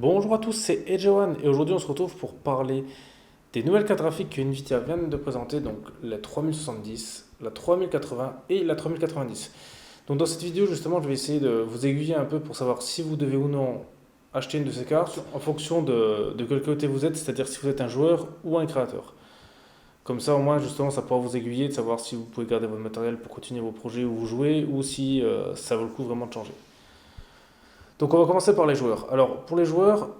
Bonjour à tous, c'est Edgewan et aujourd'hui on se retrouve pour parler des nouvelles cartes graphiques que Nvidia vient de présenter, donc la 3070, la 3080 et la 3090. Donc dans cette vidéo justement je vais essayer de vous aiguiller un peu pour savoir si vous devez ou non acheter une de ces cartes en fonction de quel côté vous êtes, c'est-à-dire si vous êtes un joueur ou un créateur. Comme ça au moins justement ça pourra vous aiguiller de savoir si vous pouvez garder votre matériel pour continuer vos projets où vous jouez ou si ça vaut le coup vraiment de changer. Donc on va commencer par les joueurs. Alors pour les joueurs,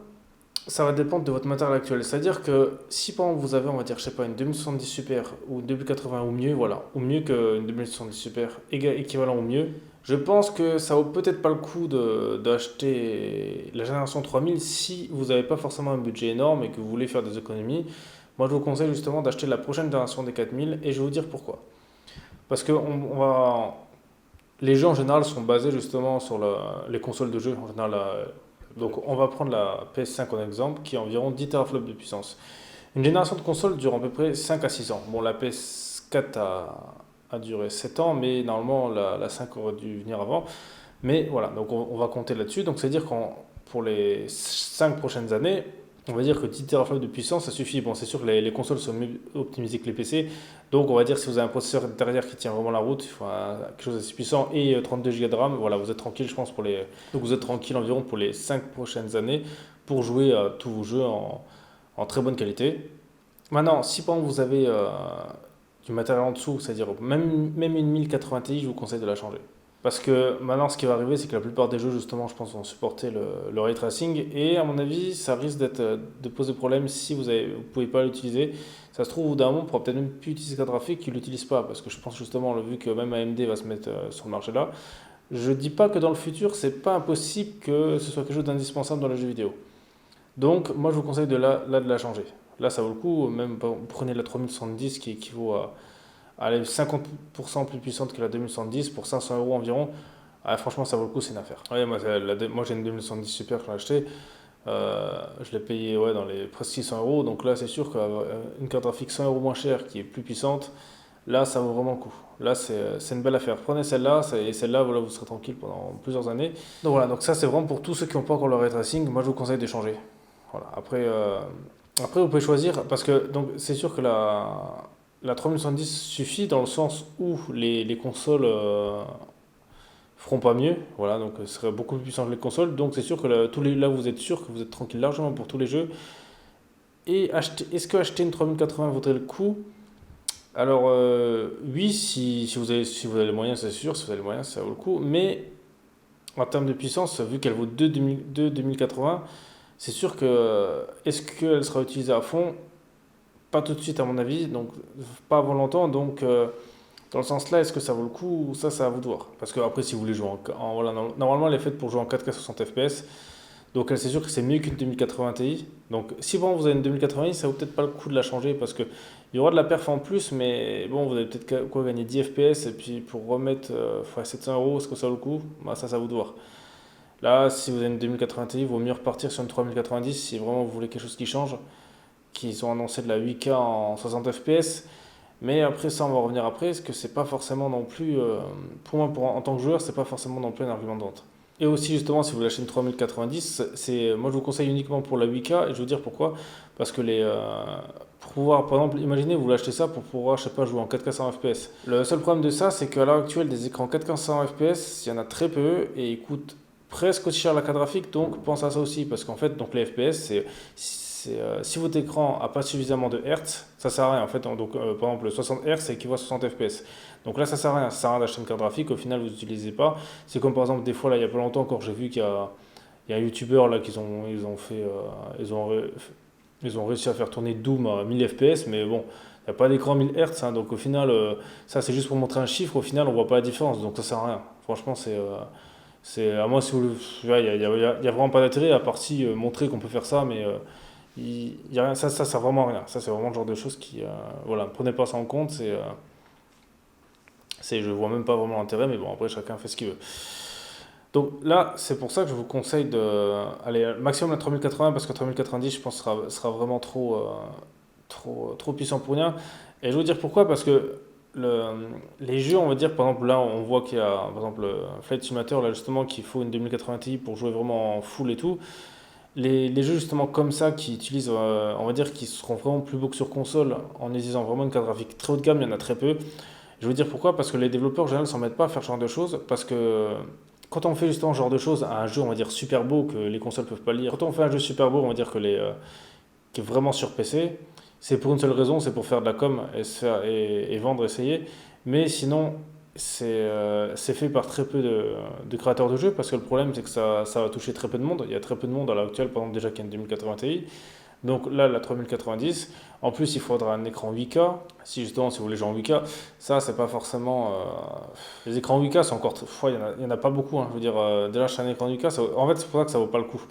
ça va dépendre de votre matériel actuel. C'est-à-dire que si par exemple vous avez, on va dire, je sais pas, une 2070 Super ou une 2080 ou mieux, voilà, ou mieux qu'une 2070 Super, équivalent ou mieux, je pense que ça vaut peut-être pas le coup d'acheter la génération 3000 si vous n'avez pas forcément un budget énorme et que vous voulez faire des économies. Moi, je vous conseille justement d'acheter la prochaine génération des 4000 et je vais vous dire pourquoi. Parce que les jeux en général sont basés justement sur les consoles de jeux. En général, donc on va prendre la PS5 en exemple qui a environ 10 teraflops de puissance. Une génération de consoles dure à peu près 5 à 6 ans. Bon, la PS4 a duré 7 ans, mais normalement la 5 aurait dû venir avant. Mais voilà, donc on va compter là-dessus. Donc c'est-à-dire que pour les 5 prochaines années, on va dire que 10 teraflops de puissance, ça suffit. Bon, c'est sûr que les consoles sont mieux optimisées que les PC. Donc on va dire si vous avez un processeur derrière qui tient vraiment la route, il faut quelque chose d'assez puissant et 32 Go de RAM, voilà, vous êtes tranquille, je pense, pour les... Donc vous êtes tranquille environ pour les 5 prochaines années pour jouer à tous vos jeux en très bonne qualité. Maintenant, si par exemple vous avez du matériel en dessous, c'est-à-dire même une 1080 Ti, je vous conseille de la changer. Parce que maintenant, ce qui va arriver, c'est que la plupart des jeux, justement, je pense, vont supporter le ray tracing. Et à mon avis, ça risque de poser problème si vous ne pouvez pas l'utiliser. Ça se trouve, au bout d'un moment, on pourra peut-être même plus utiliser carte graphique qui ne l'utilise pas. Parce que je pense justement, vu que même AMD va se mettre sur le marché là, je ne dis pas que dans le futur, c'est pas impossible que ce soit quelque chose d'indispensable dans les jeux vidéo. Donc, moi, je vous conseille de la changer. Là, ça vaut le coup. Même, vous prenez la 3070 qui équivaut à elle est 50% plus puissante que la 2110 pour 500 euros environ. Ah, franchement, ça vaut le coup, c'est une affaire. Ouais, moi j'ai une 2110 Super que j'ai acheté. Je l'ai payé ouais, dans les presque 600 euros. Donc là, c'est sûr qu'une carte graphique 100 euros moins chère qui est plus puissante, là, ça vaut vraiment le coup. Là, c'est une belle affaire. Prenez celle-là et celle-là, voilà, vous serez tranquille pendant plusieurs années. Donc voilà, donc ça, c'est vraiment pour tous ceux qui n'ont pas encore le ray tracing. Moi, je vous conseille de changer. Voilà. Après, vous pouvez choisir parce que donc c'est sûr que la 3070 suffit dans le sens où les consoles feront pas mieux. Voilà, donc ce serait beaucoup plus puissant que les consoles. Donc c'est sûr que là, vous êtes sûr que vous êtes tranquille largement pour tous les jeux. Et est-ce que acheter une 3080 vaudrait le coup? Alors oui, si vous avez les moyens, c'est sûr. Si vous avez les moyens, ça vaut le coup. Mais en termes de puissance, vu qu'elle vaut 2 2080, c'est sûr que est-ce qu'elle sera utilisée à fond? Pas tout de suite à mon avis, donc pas avant longtemps. Donc dans le sens là, est-ce que ça vaut le coup? Ça, c'est à vous de voir. Parce que après, si vous voulez jouer voilà, normalement, elle est faite pour jouer en 4K 60 FPS. Donc c'est sûr que c'est mieux qu'une 2080 Ti. Donc si bon, vous avez une 2080, ça vaut peut-être pas le coup de la changer parce que il y aura de la perf en plus, mais bon, vous allez peut-être quoi gagner 10 FPS et puis pour remettre 700 euros, est-ce que ça vaut le coup? Bah, ça, c'est à vous de voir. Là, si vous avez une 2080 Ti, il vaut mieux repartir sur une 3090 si vraiment vous voulez quelque chose qui change, qu'ils ont annoncé de la 8K en 60 FPS. Mais après ça, on va revenir après, parce que c'est pas forcément non plus, pour moi, en tant que joueur, c'est pas forcément non plus un argument de vente. Et aussi justement, si vous l'achetez une 3090, moi je vous conseille uniquement pour la 8K, et je vais vous dire pourquoi. Parce que pour pouvoir, par exemple, imaginez vous l'achetez ça pour pouvoir, je sais pas, jouer en 4K 100 FPS. Le seul problème de ça, c'est qu'à l'heure actuelle, des écrans 4K 100 FPS, il y en a très peu, et ils coûtent presque aussi cher la carte graphique, donc pense à ça aussi, parce qu'en fait, donc les FPS, si votre écran n'a pas suffisamment de Hertz, ça sert à rien. En fait, donc, par exemple, 60 Hz équivaut à 60 FPS. Donc là, ça sert à rien. Ça sert à rien d'acheter une carte graphique. Au final, vous n'utilisez pas. C'est comme par exemple, des fois, là, il y a pas longtemps encore, j'ai vu qu'il y a un YouTuber là ils ont fait, ils ont réussi à faire tourner Doom à 1000 FPS, mais bon, il n'y a pas d'écran 1000 Hz, hein, donc au final, ça c'est juste pour montrer un chiffre. Au final, on voit pas la différence, donc ça sert à rien. Franchement, à moi, si vous, il y a vraiment pas d'intérêt à part si montrer qu'on peut faire ça, mais y a rien, ça sert vraiment à rien. Ça, c'est vraiment le genre de choses qui. Voilà, prenez pas ça en compte. Je vois même pas vraiment l'intérêt, mais bon, après, chacun fait ce qu'il veut. Donc là, c'est pour ça que je vous conseille de. Aller maximum à 3080, parce que 3090, je pense, sera vraiment trop puissant pour rien. Et je vais vous dire pourquoi, parce que les jeux, on va dire, par exemple, là, on voit qu'il y a, par exemple, Flight Simulator, là, justement, qu'il faut une 2080 Ti pour jouer vraiment en full et tout. les jeux justement comme ça qui utilisent, on va dire, qui seront vraiment plus beaux que sur console en utilisant vraiment une carte graphique très haut de gamme, il y en a très peu. Je veux dire pourquoi? Parce que les développeurs en général ne s'en mettent pas à faire ce genre de choses. Parce que quand on fait justement ce genre de choses à un jeu, on va dire super beau que les consoles peuvent pas lire, quand on fait un jeu super beau, on va dire qui est vraiment sur PC, c'est pour une seule raison, c'est pour faire de la com et, et vendre, essayer. Mais sinon, c'est fait par très peu de créateurs de jeux parce que le problème, c'est que ça va toucher très peu de monde. Il y a très peu de monde à l'heure actuelle, par exemple, déjà qu'il y a une 2080 Ti. Donc là, la 3090. En plus, il faudra un écran 8K. Si justement, si vous voulez jouer en 8K, ça, c'est pas forcément. Les écrans 8K, c'est encore. Il y en a pas beaucoup, hein. Je veux dire, déjà, chez un écran 8K, en fait, c'est pour ça que ça vaut pas le coup.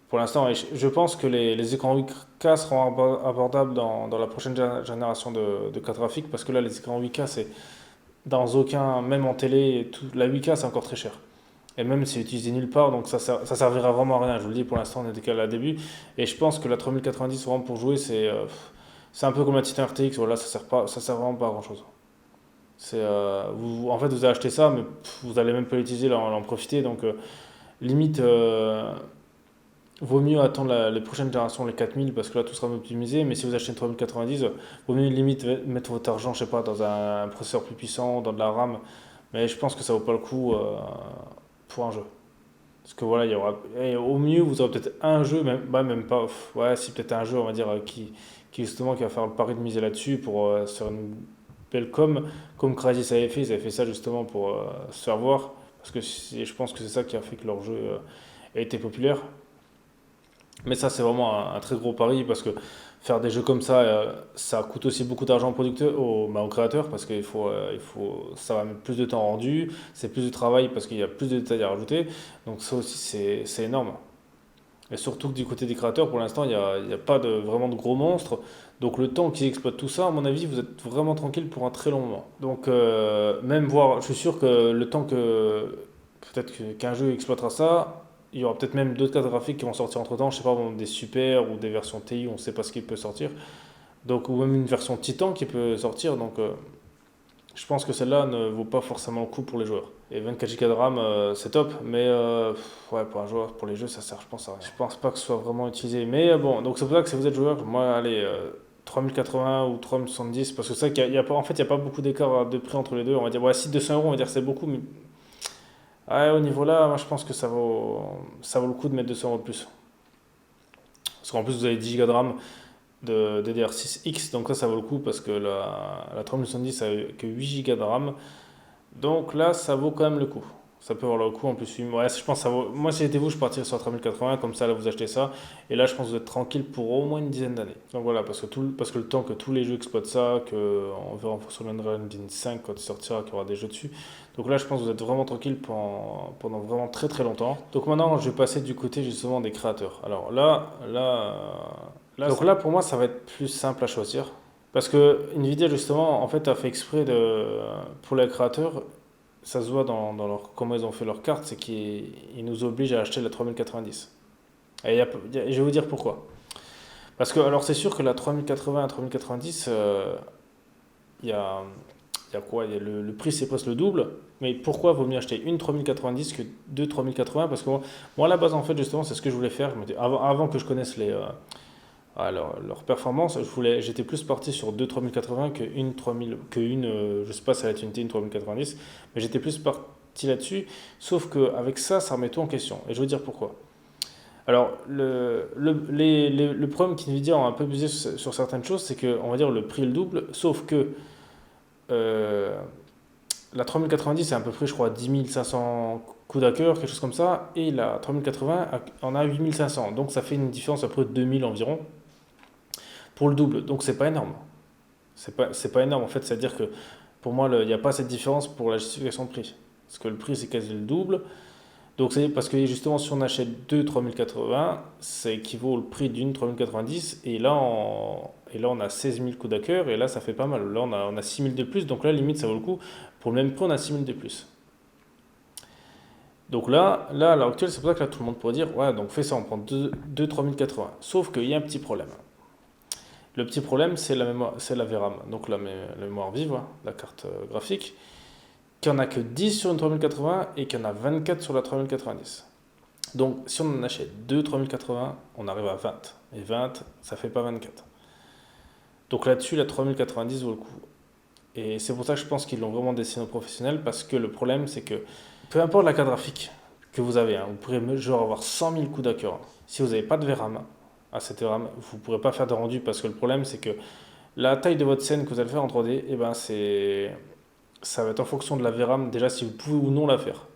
Pour l'instant, et je pense que les écrans 8K seront abordables dans la prochaine génération de cartes graphiques parce que là, les écrans 8K, c'est dans aucun, même en télé, la 8K, c'est encore très cher. Et même c'est utilisé nulle part, donc ça servira vraiment à rien. Je vous le dis, pour l'instant, on est qu'à la début. Et je pense que la 3090, vraiment pour jouer, c'est un peu comme la Titan RTX. Voilà, ça sert vraiment pas à grand chose. En fait, vous avez acheté ça, mais vous allez même pas l'utiliser, là, en profiter. Donc, limite, vaut mieux attendre les prochaines générations, les 4000, parce que là, tout sera optimisé. Mais si vous achetez une 3090, vaut mieux limite mettre votre argent, je sais pas, dans un processeur plus puissant, dans de la RAM. Mais je pense que ça vaut pas le coup pour un jeu. Parce que voilà, il y aura, et au mieux, vous aurez peut-être un jeu, même, bah, même pas, ouais, si peut-être un jeu, on va dire, justement, qui va faire le pari de miser là-dessus pour se faire une belle com, comme Crysis avait fait, ils avaient fait ça justement pour se faire voir, parce que je pense que c'est ça qui a fait que leur jeu a été populaire. Mais ça, c'est vraiment un très gros pari, parce que faire des jeux comme ça coûte aussi beaucoup d'argent au producteur, aux créateurs, parce ça va mettre plus de temps rendu, c'est plus de travail parce qu'il y a plus de détails à rajouter, donc ça aussi c'est énorme. Et surtout que du côté des créateurs, pour l'instant, il y a pas vraiment de gros monstres. Donc le temps qu'ils exploitent tout ça, à mon avis, vous êtes vraiment tranquille pour un très long moment. Donc même voir, je suis sûr que le temps que qu'un jeu exploitera ça, il y aura peut-être même d'autres cartes graphiques qui vont sortir entre temps. Je sais pas, bon, des super ou des versions TI, on ne sait pas ce qui peut sortir. Donc ou même une version Titan qui peut sortir. Donc je pense que celle-là ne vaut pas forcément le coup pour les joueurs. Et 24 Go de RAM, c'est top, mais ouais, pour un joueur, pour les jeux, ça sert, je pense, à rien. Je pense pas que ce soit vraiment utilisé. Mais bon, donc c'est pour ça que si vous êtes joueur, moi, allez, 3080 ou 3070, parce que c'est vrai qu'il y a pas, en fait, il n'y a pas beaucoup d'écart de prix entre les deux. On va dire, ouais, si 200 euros, on va dire c'est beaucoup, mais ouais, au niveau là, moi, je pense que ça vaut le coup de mettre 200 euros de plus. Parce qu'en plus, vous avez 10 Go de RAM de DDR6X, donc ça vaut le coup parce que la 3070 a que 8 Go de RAM. Donc là, ça vaut quand même le coup. Ça peut avoir le coup en plus. Ouais, je pense que ça vaut. Moi, si j'étais vous, je partirais sur la 3080, comme ça, là, vous achetez ça. Et là, je pense que vous êtes tranquille pour au moins une dizaine d'années. Donc voilà, parce que le temps que tous les jeux exploitent ça, qu'on verra sur l'Unreal Engine 5 quand il sortira, qu'il y aura des jeux dessus. Donc là, je pense que vous êtes vraiment tranquille pendant vraiment très très longtemps. Donc maintenant, je vais passer du côté justement des créateurs. Alors donc là, pour moi, ça va être plus simple à choisir. Parce que Nvidia, justement, en fait, a fait exprès pour les créateurs, ça se voit comment ils ont fait leur carte, c'est qu'ils nous obligent à acheter la 3090. Et je vais vous dire pourquoi. Parce que, alors, c'est sûr que la 3080 à 3090, il y a, il y a quoi? Le prix, c'est presque le double. Mais pourquoi vaut mieux acheter une 3090 que deux 3080? Parce que moi, à la base, en fait, justement, c'est ce que je voulais faire. Avant que je connaisse leur performance, j'étais plus parti sur deux 3080 je sais pas, ça va être une 3090, mais j'étais plus parti là-dessus. Sauf qu'avec ça, ça remet tout en question. Et je veux dire pourquoi. Alors, le problème qu'NVIDIA ont un peu abusé sur certaines choses, c'est que, on va dire, le prix est le double, sauf que euh, la 3090 c'est à peu près, je crois, 10 500 coups à cœur, quelque chose comme ça, et la 3080 en a 8500. Donc ça fait une différence à peu près de 2000 environ pour le double. Donc c'est pas énorme. C'est pas énorme en fait, c'est-à-dire que pour moi, il n'y a pas cette différence pour la justification de prix. Parce que le prix c'est quasi le double. Donc c'est parce que justement, si on achète deux 3080, ça équivaut au prix d'une 3090. Et là, on a 16 000 coups d'accueil. Et là, ça fait pas mal. Là, on a 6 000 de plus. Donc là, limite, ça vaut le coup. Pour le même prix, on a 6 000 de plus. Donc là, à l'heure actuelle, c'est pour ça que là, tout le monde pourrait dire, ouais, donc fais ça, on prend deux 3080. Sauf qu'il y a un petit problème. Le petit problème, c'est la mémoire, c'est la VRAM, donc la mémoire vive, hein, la carte graphique, qu'il n'y en a que 10 sur une 3080 et qu'il y en a 24 sur la 3090. Donc si on en achète deux 3080, on arrive à 20. Et 20, ça fait pas 24. Donc là-dessus, la 3090 vaut le coup. Et c'est pour ça que je pense qu'ils l'ont vraiment dessiné aux professionnels, parce que le problème, c'est que peu importe la carte graphique que vous avez, hein, vous pourrez genre avoir 100 000 coups d'accord. Si vous n'avez pas de VRAM, à cette VRAM, vous ne pourrez pas faire de rendu, parce que le problème, c'est que la taille de votre scène que vous allez faire en 3D, eh ben ça va être en fonction de la VRAM, déjà si vous pouvez ou non la faire.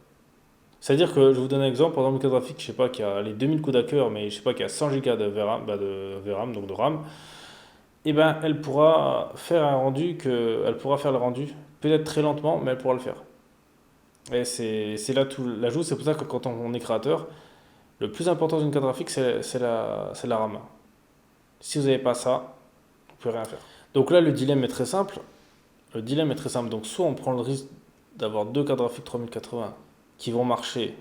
C'est-à-dire que, je vous donne un exemple, pendant une carte graphique, je sais pas, qui a les 2000 coups d'accord, mais je sais pas, qui a 100 Go de VRAM, de VRAM, donc de RAM, eh ben, elle pourra faire un rendu elle pourra faire le rendu, peut-être très lentement, mais elle pourra le faire. Et c'est là tout l'ajout, c'est pour ça que quand on est créateur, le plus important d'une carte graphique, c'est la RAM. Si vous n'avez pas ça, vous ne pouvez rien faire. Donc là, le dilemme est très simple. Le dilemme est très simple. Donc soit on prend le risque d'avoir deux cartes graphiques 3080 qui vont marcher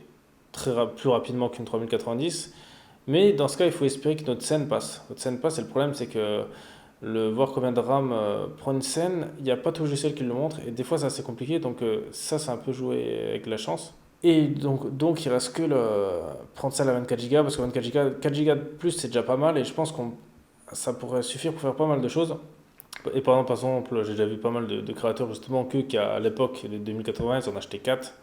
plus rapidement qu'une 3090, mais dans ce cas, il faut espérer que notre scène passe. Notre scène passe, et le problème, c'est que voir combien de RAM prend une scène, il n'y a pas tout logiciel qui le montre, et des fois c'est assez compliqué, donc ça c'est un peu joué avec la chance. Et donc il reste que prendre ça à la 24 Go, parce que 24 Go, 4 Go de plus c'est déjà pas mal, et je pense que ça pourrait suffire pour faire pas mal de choses. Et par exemple, j'ai déjà vu pas mal de créateurs justement qui à l'époque des 2080 ils en achetaient 4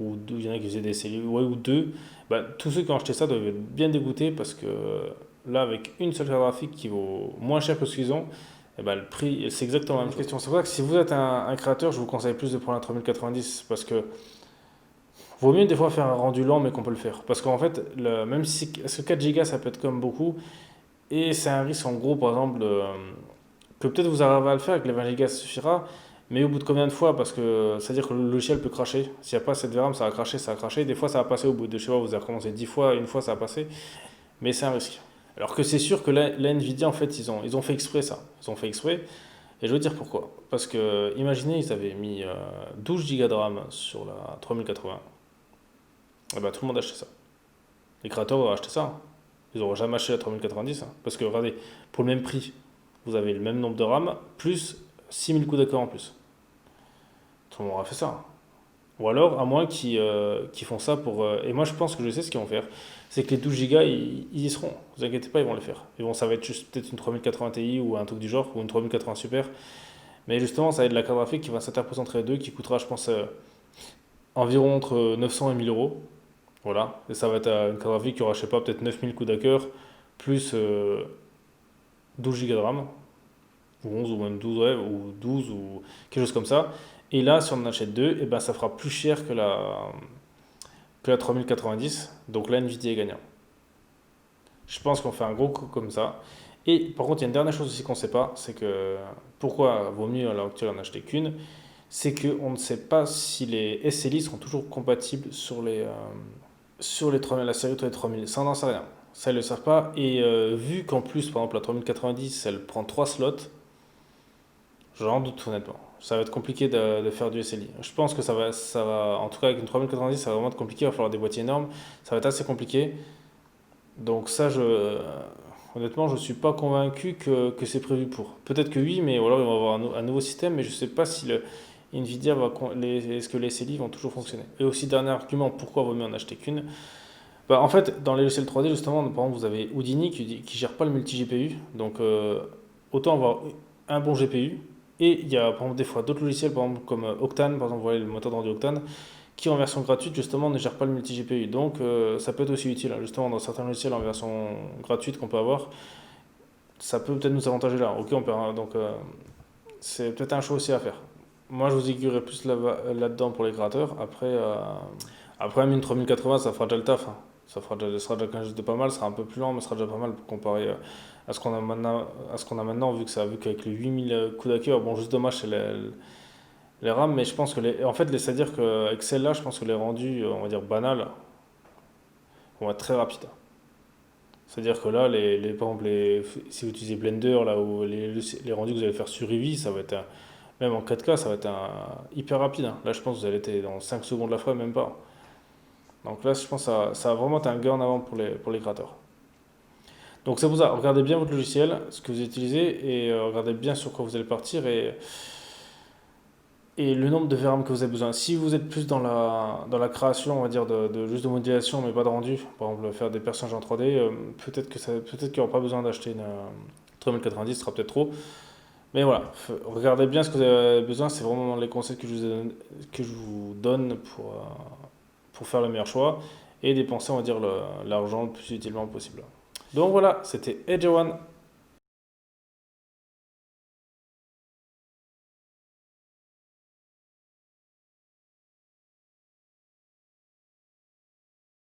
ou deux, il y en a qui faisaient des séries, ouais, ou 2. Bah, tous ceux qui ont acheté ça doivent être bien dégoûtés, parce que là, avec une seule carte graphique qui vaut moins cher que ce qu'ils ont, eh ben, le prix, c'est exactement la même question. C'est pour ça que si vous êtes un créateur, je vous conseille plus de prendre la 3090, parce que vaut mieux des fois faire un rendu lent, mais qu'on peut le faire. Parce qu'en fait, même si ce 4 Go ça peut être comme beaucoup, et c'est un risque en gros, par exemple, que peut-être vous arrivez à le faire avec les 20 Go, ça suffira, mais au bout de combien de fois? Parce que c'est-à-dire que le logiciel peut cracher. S'il n'y a pas cette VRAM, ça va cracher, ça va cracher. Des fois, ça va passer au bout de, je sais pas, vous avez recommencé 10 fois, une fois, ça va passer. Mais c'est un risque. Alors que c'est sûr que la Nvidia, en fait, ils ont fait exprès ça. Ils ont fait exprès. Et je veux dire pourquoi. Parce que, imaginez, ils avaient mis 12 Go de RAM sur la 3080. Et ben, tout le monde a acheté ça. Les créateurs auraient acheté ça, hein. Ils n'auraient jamais acheté la 3090, hein. Parce que, regardez, pour le même prix, vous avez le même nombre de RAM, plus 6000 coups d'accord en plus. Tout le monde aura fait ça, hein. Ou alors, à moins qu'ils font ça pour. Et moi, je pense que je sais ce qu'ils vont faire. C'est que les 12 Go, ils y seront. Vous inquiétez pas, ils vont le faire. Ça va être juste peut-être une 3080 Ti ou un truc du genre, ou une 3080 Super. Mais justement, ça va être la carte graphique qui va s'interposer entre les deux, qui coûtera, je pense, environ entre 900 et 1000 euros. Voilà. Et ça va être une carte graphique qui aura, je sais pas, peut-être 9000 coups d'accord, plus 12 Go de RAM, ou 11 ou même 12, ouais, ou 12 ou quelque chose comme ça. Et là, si on en achète deux, et ben, ça fera plus cher que la 3090. Donc là, Nvidia est gagnant. Je pense qu'on fait un gros coup comme ça. Et par contre, il y a une dernière chose aussi qu'on ne sait pas, c'est que pourquoi vaut mieux à l'heure actuelle en acheter qu'une, c'est qu'on ne sait pas si les SLI seront toujours compatibles sur les 3000, la série 3000. Ça, on n'en sait rien. Ça, ils ne le savent pas. Et vu qu'en plus, par exemple, la 3090, elle prend 3 slots, j'en doute honnêtement. Ça va être compliqué de faire du SLI. Je pense que en tout cas avec une 3090, ça va vraiment être compliqué. Il va falloir des boîtiers énormes. Ça va être assez compliqué. Donc ça, honnêtement, je ne suis pas convaincu que c'est prévu pour. Peut-être que oui, mais ou alors ils vont avoir un nouveau système, mais je ne sais pas si Nvidia est-ce que les SLI vont toujours fonctionner. Et aussi, dernier argument, pourquoi vaut mieux en acheter qu'une? Bah, en fait, dans les logiciels 3D, justement, par exemple, vous avez Houdini qui gère pas le multi-GPU. Donc, autant avoir un bon GPU. Et il y a, par exemple, des fois d'autres logiciels, par exemple, comme Octane, par exemple, vous voyez le moteur de rendu Octane, qui en version gratuite, justement, ne gère pas le multi-GPU. Donc, ça peut être aussi utile, hein. Justement, dans certains logiciels en version gratuite qu'on peut avoir, ça peut peut-être nous avantager là. Ok, on peut, hein, donc, c'est peut-être un choix aussi à faire. Moi, je vous aiguillerai plus là-dedans pour les créateurs. Après, même une 3080, ça fera déjà le taf, hein. Ça sera déjà quelque chose de pas mal, ça sera un peu plus lent, mais ça sera déjà pas mal comparé à ce qu'on a maintenant, vu qu'avec les 8000 coups d'accueil, bon, juste dommage, c'est les RAM, mais je pense que en fait, c'est-à-dire qu'avec celle-là, je pense que les rendus, on va dire banals, vont être très rapides. C'est-à-dire que là, par exemple, si vous utilisez Blender, là, où les rendus que vous allez faire sur Eevee, ça va être même en 4K, ça va être hyper rapide, hein. Là, je pense que vous allez être dans 5 secondes la fois, même pas. Donc là, je pense que ça va vraiment être un gain en avant pour les créateurs. Donc c'est pour ça, regardez bien votre logiciel, ce que vous utilisez, et regardez bien sur quoi vous allez partir. et le nombre de VRAM que vous avez besoin. Si vous êtes plus dans la création, on va dire, juste de modélisation, mais pas de rendu, par exemple faire des personnages en 3D, peut-être qu'il n'y aura pas besoin d'acheter une 3090, ce sera peut-être trop. Mais voilà, regardez bien ce que vous avez besoin, c'est vraiment les conseils que je vous donne pour faire le meilleur choix et dépenser, on va dire, l'argent le plus utilement possible. Donc voilà, c'était Edge One.